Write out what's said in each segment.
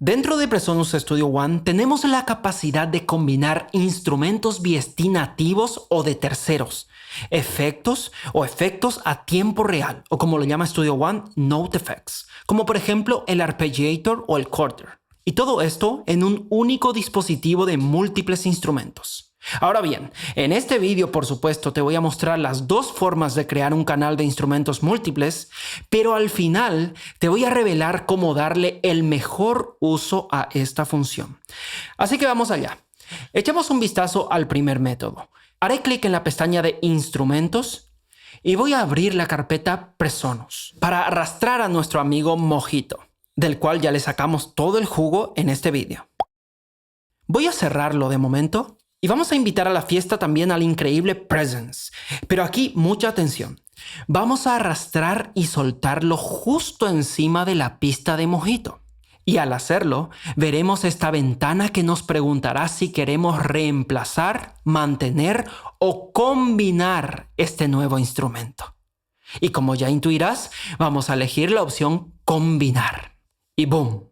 Dentro de Presonus Studio One tenemos la capacidad de combinar instrumentos VST nativos o de terceros, efectos o efectos a tiempo real, o como lo llama Studio One, Note Effects, como por ejemplo el Arpeggiator o el Quarter. Y todo esto en un único dispositivo de múltiples instrumentos. Ahora bien, en este vídeo por supuesto te voy a mostrar las dos formas de crear un canal de instrumentos múltiples, pero al final te voy a revelar cómo darle el mejor uso a esta función. Así que vamos allá. Echemos un vistazo al primer método. Haré clic en la pestaña de Instrumentos y voy a abrir la carpeta Presonus para arrastrar a nuestro amigo Mojito, del cual ya le sacamos todo el jugo en este vídeo. Voy a cerrarlo de momento. Y vamos a invitar a la fiesta también al increíble Presence. Pero aquí mucha atención. Vamos a arrastrar y soltarlo justo encima de la pista de Mojito. Y al hacerlo, veremos esta ventana que nos preguntará si queremos reemplazar, mantener o combinar este nuevo instrumento. Y como ya intuirás, vamos a elegir la opción Combinar. Y ¡boom!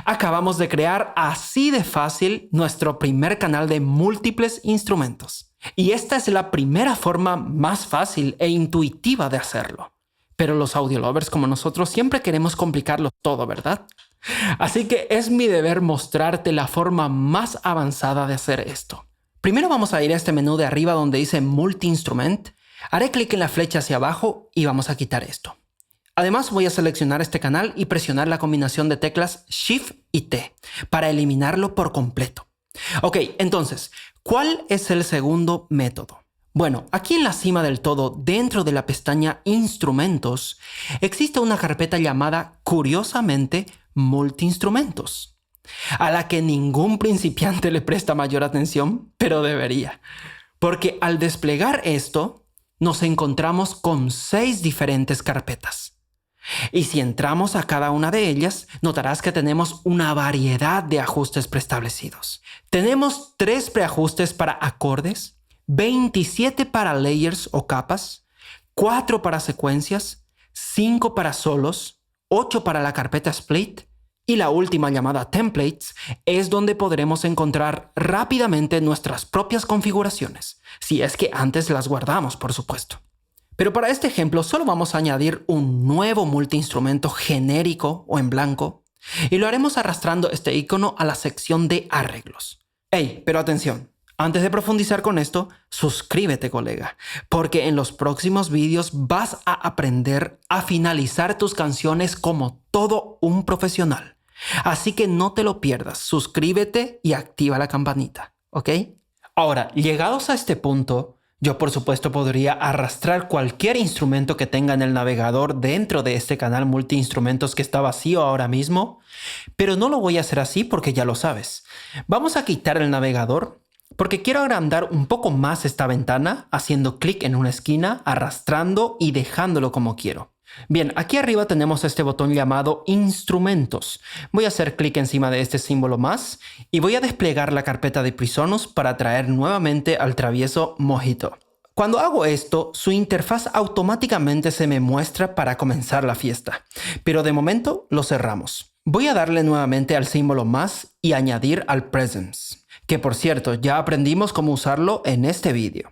Acabamos de crear así de fácil nuestro primer canal de múltiples instrumentos. Y esta es la primera forma más fácil e intuitiva de hacerlo. Pero los audio lovers como nosotros siempre queremos complicarlo todo, ¿verdad? Así que es mi deber mostrarte la forma más avanzada de hacer esto. Primero vamos a ir a este menú de arriba donde dice Multi-Instrument. Haré clic en la flecha hacia abajo y vamos a quitar esto. Además voy a seleccionar este canal y presionar la combinación de teclas Shift y T para eliminarlo por completo. Ok, entonces, ¿cuál es el segundo método? Bueno, aquí en la cima del todo, dentro de la pestaña Instrumentos, existe una carpeta llamada, curiosamente, Multi-Instrumentos, a la que ningún principiante le presta mayor atención, pero debería. Porque al desplegar esto, nos encontramos con 6 diferentes carpetas. Y si entramos a cada una de ellas, notarás que tenemos una variedad de ajustes preestablecidos. Tenemos 3 preajustes para acordes, 27 para layers o capas, 4 para secuencias, 5 para solos, 8 para la carpeta split y la última llamada templates es donde podremos encontrar rápidamente nuestras propias configuraciones, si es que antes las guardamos, por supuesto. Pero para este ejemplo solo vamos a añadir un nuevo multiinstrumento genérico o en blanco y lo haremos arrastrando este icono a la sección de arreglos. ¡Ey! Pero atención, antes de profundizar con esto, suscríbete colega, porque en los próximos vídeos vas a aprender a finalizar tus canciones como todo un profesional. Así que no te lo pierdas, suscríbete y activa la campanita, ¿ok? Ahora, llegados a este punto, yo por supuesto podría arrastrar cualquier instrumento que tenga en el navegador dentro de este canal multiinstrumentos que está vacío ahora mismo, pero no lo voy a hacer así porque ya lo sabes. Vamos a quitar el navegador porque quiero agrandar un poco más esta ventana haciendo clic en una esquina, arrastrando y dejándolo como quiero. Bien, aquí arriba tenemos este botón llamado Instrumentos. Voy a hacer clic encima de este símbolo más y voy a desplegar la carpeta de Presonus para traer nuevamente al travieso Mojito. Cuando hago esto, su interfaz automáticamente se me muestra para comenzar la fiesta, pero de momento lo cerramos. Voy a darle nuevamente al símbolo más y añadir al Presence, que por cierto ya aprendimos cómo usarlo en este vídeo.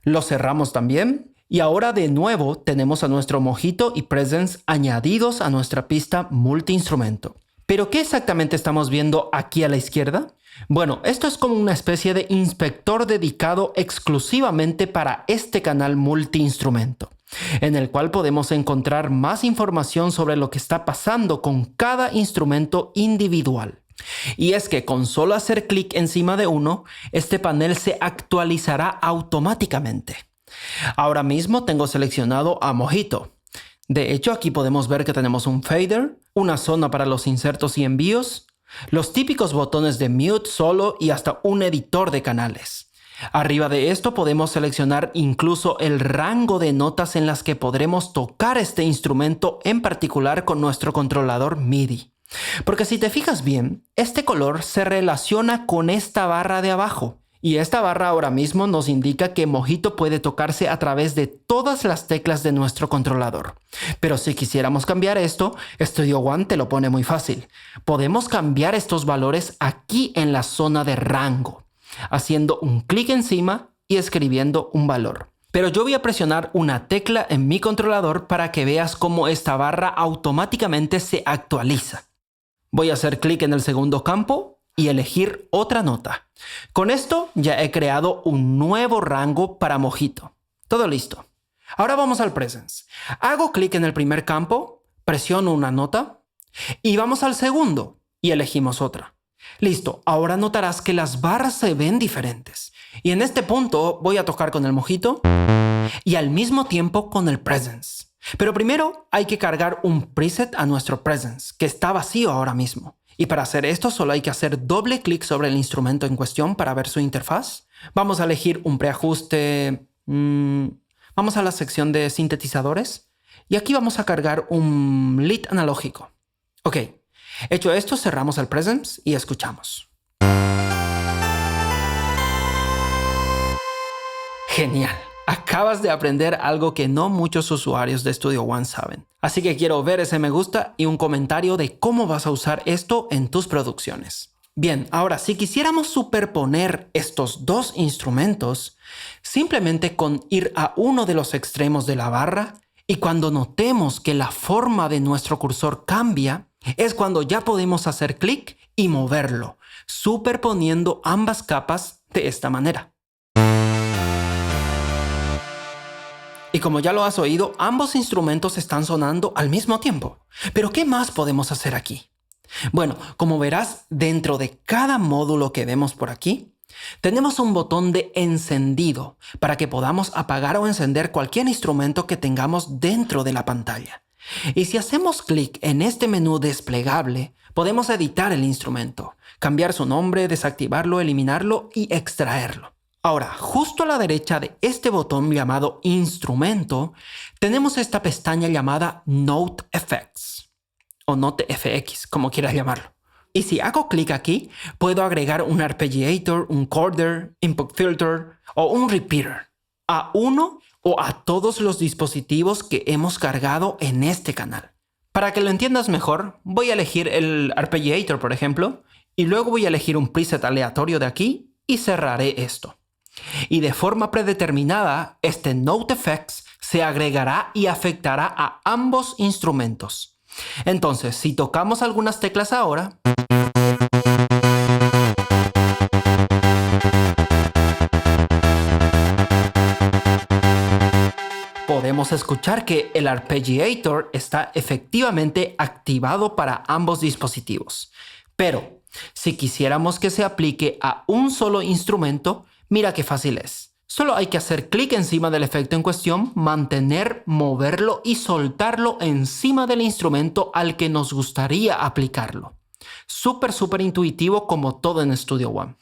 Lo cerramos también. Y ahora de nuevo tenemos a nuestro Mojito y Presence añadidos a nuestra pista multiinstrumento. ¿Pero qué exactamente estamos viendo aquí a la izquierda? Bueno, esto es como una especie de inspector dedicado exclusivamente para este canal multiinstrumento, en el cual podemos encontrar más información sobre lo que está pasando con cada instrumento individual. Y es que con solo hacer clic encima de uno, este panel se actualizará automáticamente. Ahora mismo tengo seleccionado a Mojito. De hecho, aquí podemos ver que tenemos un fader, una zona para los insertos y envíos, los típicos botones de mute, solo y hasta un editor de canales. Arriba de esto podemos seleccionar incluso el rango de notas en las que podremos tocar este instrumento en particular con nuestro controlador MIDI. Porque si te fijas bien, este color se relaciona con esta barra de abajo. Y esta barra ahora mismo nos indica que Mojito puede tocarse a través de todas las teclas de nuestro controlador. Pero si quisiéramos cambiar esto, Studio One te lo pone muy fácil. Podemos cambiar estos valores aquí en la zona de rango, haciendo un clic encima y escribiendo un valor. Pero yo voy a presionar una tecla en mi controlador para que veas cómo esta barra automáticamente se actualiza. Voy a hacer clic en el segundo campo y elegir otra nota. Con esto ya he creado un nuevo rango para Mojito. Todo listo. Ahora vamos al Presence. Hago clic en el primer campo, presiono una nota y vamos al segundo y elegimos otra. Listo, ahora notarás que las barras se ven diferentes. Y en este punto voy a tocar con el Mojito y al mismo tiempo con el Presence. Pero primero hay que cargar un preset a nuestro Presence, que está vacío ahora mismo. Y para hacer esto solo hay que hacer doble clic sobre el instrumento en cuestión para ver su interfaz. Vamos a elegir un preajuste. Vamos a la sección de sintetizadores. Y aquí vamos a cargar un lead analógico. Ok, hecho esto cerramos el Presence y escuchamos. Genial. Acabas de aprender algo que no muchos usuarios de Studio One saben. Así que quiero ver ese me gusta y un comentario de cómo vas a usar esto en tus producciones. Bien, ahora si quisiéramos superponer estos dos instrumentos, simplemente con ir a uno de los extremos de la barra y cuando notemos que la forma de nuestro cursor cambia, es cuando ya podemos hacer clic y moverlo, superponiendo ambas capas de esta manera. Y como ya lo has oído, ambos instrumentos están sonando al mismo tiempo. ¿Pero qué más podemos hacer aquí? Bueno, como verás, dentro de cada módulo que vemos por aquí, tenemos un botón de encendido para que podamos apagar o encender cualquier instrumento que tengamos dentro de la pantalla. Y si hacemos clic en este menú desplegable, podemos editar el instrumento, cambiar su nombre, desactivarlo, eliminarlo y extraerlo. Ahora, justo a la derecha de este botón llamado Instrumento, tenemos esta pestaña llamada Note Effects, o Note FX, como quieras llamarlo. Y si hago clic aquí, puedo agregar un arpeggiator, un chorder, input filter o un repeater a uno o a todos los dispositivos que hemos cargado en este canal. Para que lo entiendas mejor, voy a elegir el arpeggiator, por ejemplo, y luego voy a elegir un preset aleatorio de aquí y cerraré esto. Y de forma predeterminada, este Note Effects se agregará y afectará a ambos instrumentos. Entonces, si tocamos algunas teclas ahora, podemos escuchar que el arpeggiator está efectivamente activado para ambos dispositivos. Pero, si quisiéramos que se aplique a un solo instrumento, mira qué fácil es. Solo hay que hacer clic encima del efecto en cuestión, mantener, moverlo y soltarlo encima del instrumento al que nos gustaría aplicarlo. Súper intuitivo como todo en Studio One.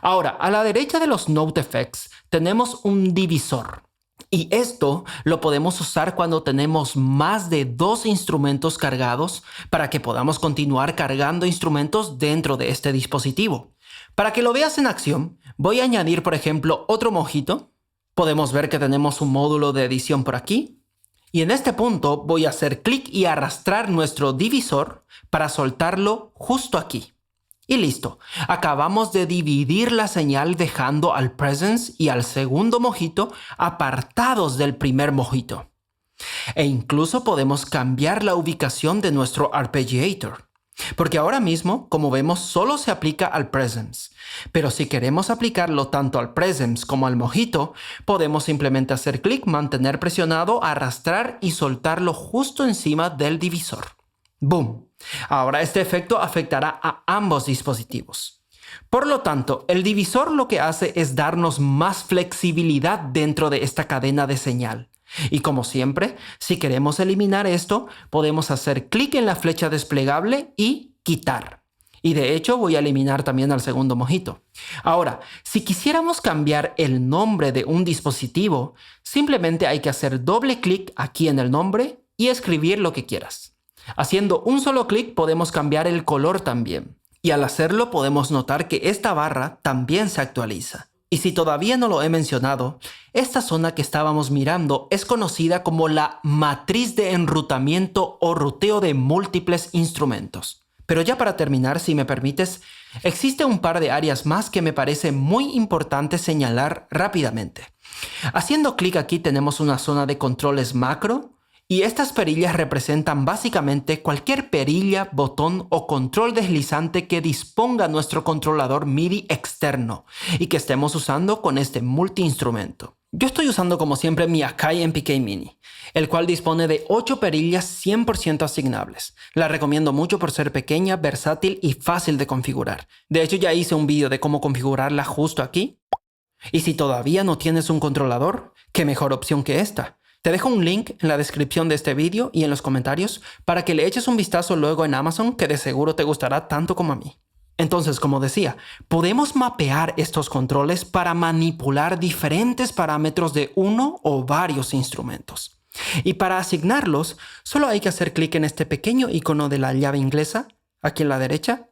Ahora, a la derecha de los Note Effects tenemos un divisor. Y esto lo podemos usar cuando tenemos más de 2 instrumentos cargados para que podamos continuar cargando instrumentos dentro de este dispositivo. Para que lo veas en acción, voy a añadir, por ejemplo, otro Mojito. Podemos ver que tenemos un módulo de edición por aquí. Y en este punto voy a hacer clic y arrastrar nuestro divisor para soltarlo justo aquí. Y listo, acabamos de dividir la señal dejando al Presence y al segundo Mojito apartados del primer Mojito. E incluso podemos cambiar la ubicación de nuestro arpeggiator. Porque ahora mismo, como vemos, solo se aplica al Presence. Pero si queremos aplicarlo tanto al Presence como al Mojito, podemos simplemente hacer clic, mantener presionado, arrastrar y soltarlo justo encima del divisor. ¡Boom! Ahora este efecto afectará a ambos dispositivos. Por lo tanto, el divisor lo que hace es darnos más flexibilidad dentro de esta cadena de señal. Y como siempre, si queremos eliminar esto, podemos hacer clic en la flecha desplegable y quitar. Y de hecho voy a eliminar también al segundo Mojito. Ahora, si quisiéramos cambiar el nombre de un dispositivo, simplemente hay que hacer doble clic aquí en el nombre y escribir lo que quieras. Haciendo un solo clic podemos cambiar el color también. Y al hacerlo podemos notar que esta barra también se actualiza. Y si todavía no lo he mencionado, esta zona que estábamos mirando es conocida como la matriz de enrutamiento o ruteo de múltiples instrumentos. Pero ya para terminar, si me permites, existe un par de áreas más que me parece muy importante señalar rápidamente. Haciendo clic aquí tenemos una zona de controles macro, y estas perillas representan básicamente cualquier perilla, botón o control deslizante que disponga nuestro controlador MIDI externo y que estemos usando con este multiinstrumento. Yo estoy usando como siempre mi Akai MPK Mini, el cual dispone de 8 perillas 100% asignables. La recomiendo mucho por ser pequeña, versátil y fácil de configurar. De hecho ya hice un vídeo de cómo configurarla justo aquí. Y si todavía no tienes un controlador, ¿qué mejor opción que esta? Te dejo un link en la descripción de este vídeo y en los comentarios para que le eches un vistazo luego en Amazon, que de seguro te gustará tanto como a mí. Entonces, como decía, podemos mapear estos controles para manipular diferentes parámetros de uno o varios instrumentos. Y para asignarlos, solo hay que hacer clic en este pequeño icono de la llave inglesa, aquí en la derecha.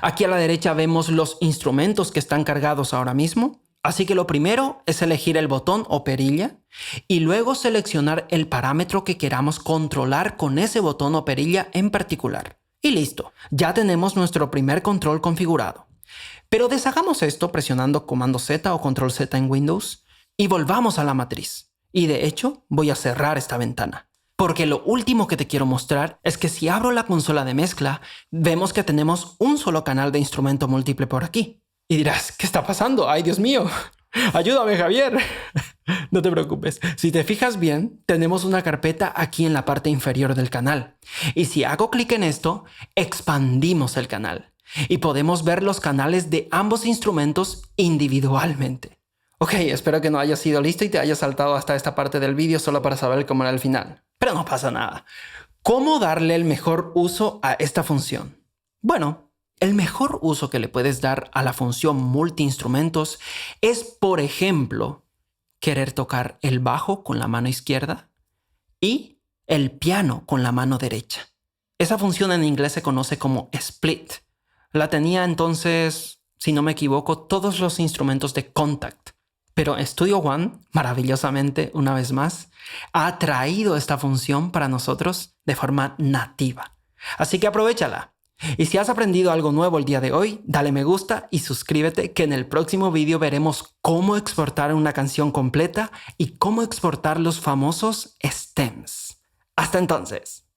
Aquí a la derecha vemos los instrumentos que están cargados ahora mismo. Así que lo primero es elegir el botón o perilla y luego seleccionar el parámetro que queramos controlar con ese botón o perilla en particular. Y listo, ya tenemos nuestro primer control configurado. Pero deshagamos esto presionando Comando Z o Control Z en Windows y volvamos a la matriz. Y de hecho, voy a cerrar esta ventana. Porque lo último que te quiero mostrar es que si abro la consola de mezcla, vemos que tenemos un solo canal de instrumento múltiple por aquí. Y dirás, ¿qué está pasando? ¡Ay, Dios mío! ¡Ayúdame, Javier! No te preocupes. Si te fijas bien, tenemos una carpeta aquí en la parte inferior del canal. Y si hago clic en esto, expandimos el canal. Y podemos ver los canales de ambos instrumentos individualmente. Ok, espero que no hayas sido listo y te hayas saltado hasta esta parte del vídeo solo para saber cómo era el final. Pero no pasa nada. ¿Cómo darle el mejor uso a esta función? Bueno, el mejor uso que le puedes dar a la función multiinstrumentos es, por ejemplo, querer tocar el bajo con la mano izquierda y el piano con la mano derecha. Esa función en inglés se conoce como split. La tenía entonces, si no me equivoco, todos los instrumentos de Kontakt. Pero Studio One, maravillosamente, una vez más, ha traído esta función para nosotros de forma nativa. Así que aprovéchala. Y si has aprendido algo nuevo el día de hoy, dale me gusta y suscríbete, que en el próximo vídeo veremos cómo exportar una canción completa y cómo exportar los famosos stems. Hasta entonces.